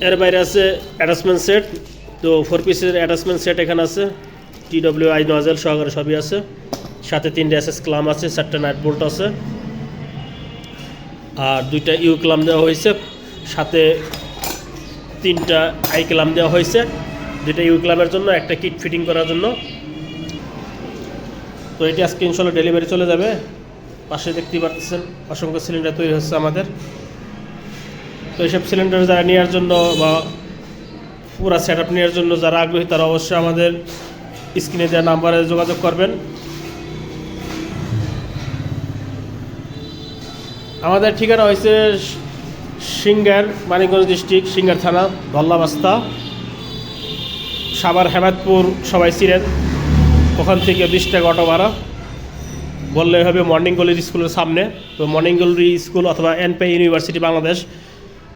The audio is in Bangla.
এর বাইরে আছে অ্যাটাচমেন্ট সেট। তো 4 পিসের অ্যাটাচমেন্ট সেট এখানে আছে, TWI নজেল সহকারে সবই আছে। সাথে 3টে SS ক্লাম আছে, 4টে নাট বোল্ট আছে, আর 2টা ইউ ক্লাম দেওয়া হয়েছে। সাথে 3টা আই ক্লাম দেওয়া হয়েছে, 2টা ইউ ক্লামের জন্য, একটা কিট ফিটিং করার জন্য। তো এটি আজকে ইনশাল্লাহ ডেলিভারি চলে যাবে। পাশে দেখতেই পাচ্ছেন অসংখ্য সিলিন্ডার তৈরি হচ্ছে আমাদের। তো এইসব সিলিন্ডার যারা নেওয়ার জন্য বা পুরা সেট আপ নেওয়ার জন্য যারা আগ্রহী, তারা অবশ্যই আমাদের স্ক্রিনে দেওয়া নাম্বারে যোগাযোগ করবেন। আমাদের ঠিকানা হয়েছে সিঙ্গার, মানিকগঞ্জ ডিস্ট্রিক্ট, সিঙ্গার থানা, ধল্লাবাস্তা, সাভার হেমায়তপুর সবাই চিনেন। ওখান থেকে 20 টাকা অটো ভাড়া বললেই হবে মর্নিং গ্লোরি স্কুলের সামনে। তো মর্নিং গ্লোরি স্কুল অথবা এনপি ইউনিভার্সিটি বাংলাদেশ